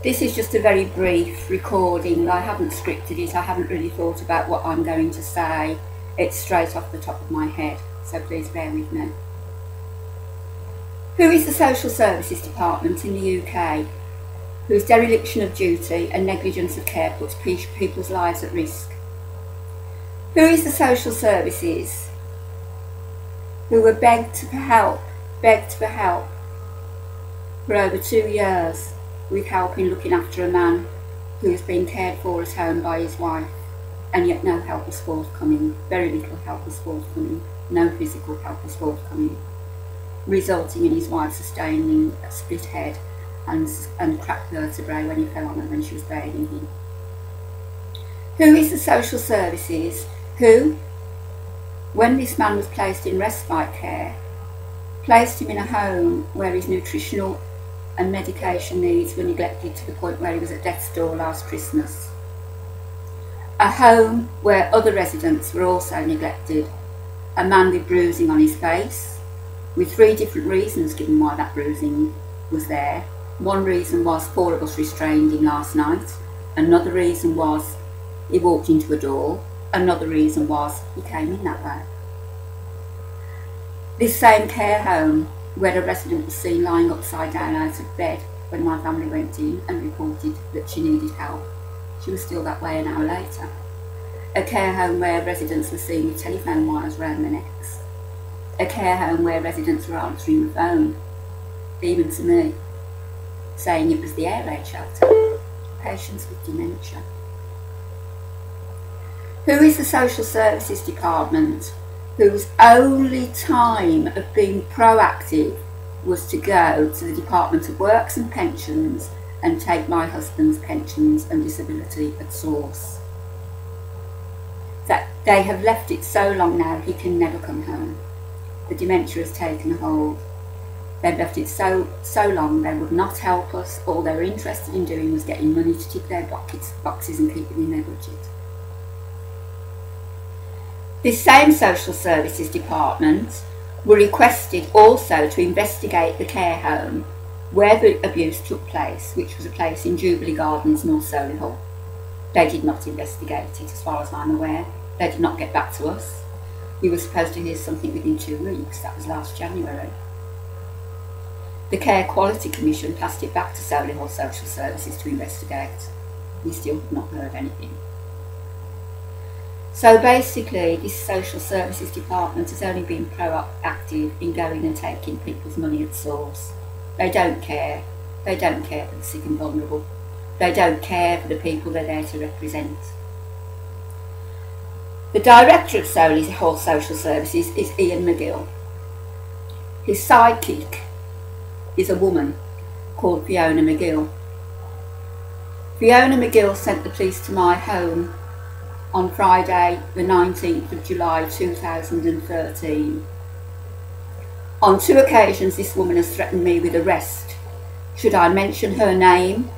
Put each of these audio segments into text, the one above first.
This is just a very brief recording. I haven't scripted it, I haven't really thought about what I'm going to say. It's straight off the top of my head, so please bear with me. Who is the Social Services Department in the UK, whose dereliction of duty and negligence of care puts people's lives at risk? Who is the Social Services who were begged for help for over 2 years with help in looking after a man who was being cared for at home by his wife, and yet no help was forthcoming, very little help was forthcoming, no physical help was forthcoming, resulting in his wife sustaining a split head and cracked vertebrae when he fell on her when she was bathing him. Who is the Social Services who, when this man was placed in respite care, placed him in a home where his nutritional and medication needs were neglected to the point where he was at death's door last Christmas? A home where other residents were also neglected. A man with bruising on his face, with 3 different reasons given why that bruising was there. One reason was 4 of us restrained him last night. Another reason was he walked into a door. Another reason was he came in that way. This same care home where a resident was seen lying upside down out of bed when my family went in and reported that she needed help. She was still that way an hour later. A care home where residents were seen with telephone wires round their necks. A care home where residents were answering the phone, even to me, saying it was the air raid shelter. Patients with dementia. Who is the Social Services Department whose only time of being proactive was to go to the Department of Works and Pensions and take my husband's pensions and disability at source? That they have left it so long now he can never come home. The dementia has taken a hold. They've left it so long they would not help us. All they were interested in doing was getting money to tick their boxes and keep it in their budget. This same Social Services Department were requested also to investigate the care home where the abuse took place, which was a place in Jubilee Gardens, North Solihull. They did not investigate it, as far as I'm aware. They did not get back to us. We were supposed to hear something within 2 weeks. That was last January. The Care Quality Commission passed it back to Solihull Social Services to investigate. We still have not heard anything. So basically, this Social Services Department has only been proactive in going and taking people's money at source. They don't care. They don't care for the sick and vulnerable. They don't care for the people they're there to represent. The Director of Solihull Social Services is Ian McGill. His sidekick is a woman called Fiona McGill. Fiona McGill sent the police to my home on Friday the 19th of July 2013. On 2 occasions this woman has threatened me with arrest should I mention her name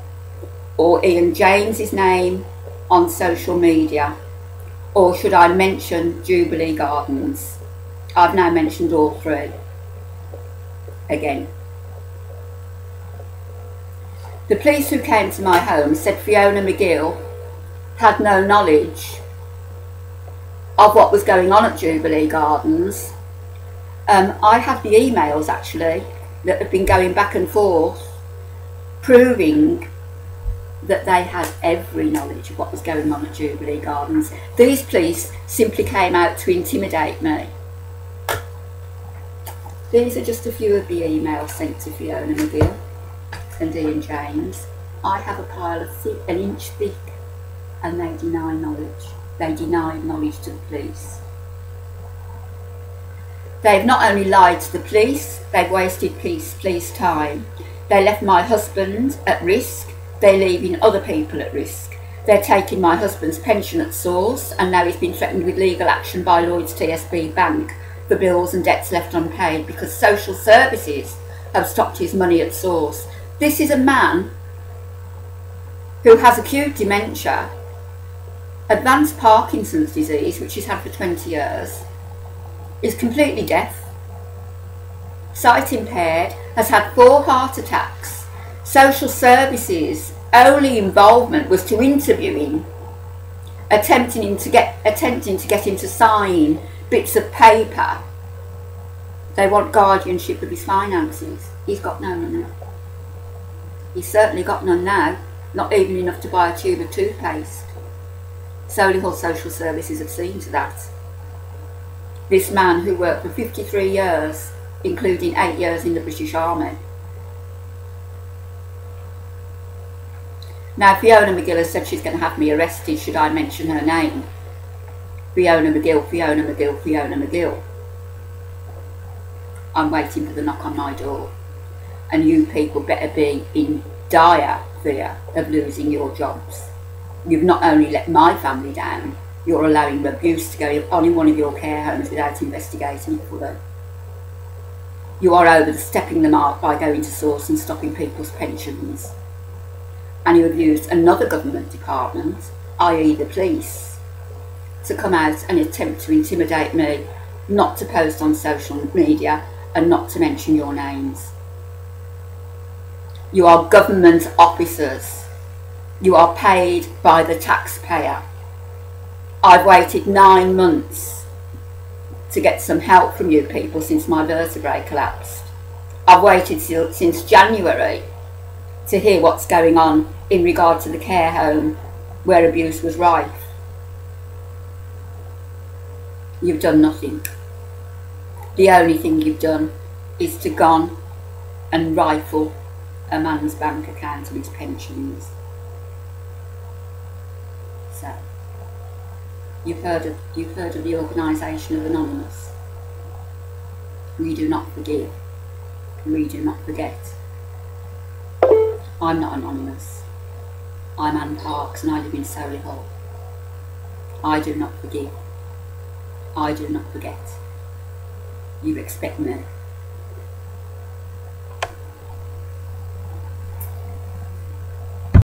or Ian James's name on social media, or should I mention Jubilee Gardens. I've now mentioned all 3 again. The police who came to my home said Fiona McGill had no knowledge of what was going on at Jubilee Gardens. I have the emails actually that have been going back and forth proving that they had every knowledge of what was going on at Jubilee Gardens. These police simply came out to intimidate me. These are just a few of the emails sent to Fiona McGill and Ian James. I have a pile of 1 inch thick, and they deny knowledge. They denied knowledge to the police. They've not only lied to the police, they've wasted police time. They left my husband at risk. They're leaving other people at risk. They're taking my husband's pension at source, and now he's been threatened with legal action by Lloyds TSB Bank for bills and debts left unpaid because social services have stopped his money at source. This is a man who has acute dementia, advanced Parkinson's disease, which he's had for 20 years, is completely deaf, sight impaired, has had 4 heart attacks. Social services only involvement was to interview him, attempting to get him to sign bits of paper. They want guardianship of his finances. He's got no money. He's certainly got none now, not even enough to buy a tube of toothpaste. Solihull Social Services have seen to that. This man who worked for 53 years, including 8 years in the British Army. Now, Fiona McGill has said she's going to have me arrested should I mention her name. Fiona McGill, Fiona McGill, Fiona McGill. I'm waiting for the knock on my door. And you people better be in dire fear of losing your jobs. You've not only let my family down, you're allowing abuse to go on in one of your care homes without investigating it for them. You are overstepping the mark by going to source and stopping people's pensions. And you have used another government department, i.e. the police, to come out and attempt to intimidate me, not to post on social media and not to mention your names. You are government officers. You are paid by the taxpayer. I've waited 9 months to get some help from you people since my vertebrae collapsed. I've waited since January to hear what's going on in regard to the care home where abuse was rife. You've done nothing. The only thing you've done is to gone and rifle a man's bank account and his pensions. So, you've heard of the organisation of Anonymous. We do not forgive. We do not forget. I'm not anonymous. I'm Anne Parks and I live in Solihull. I do not forgive. I do not forget. You expect me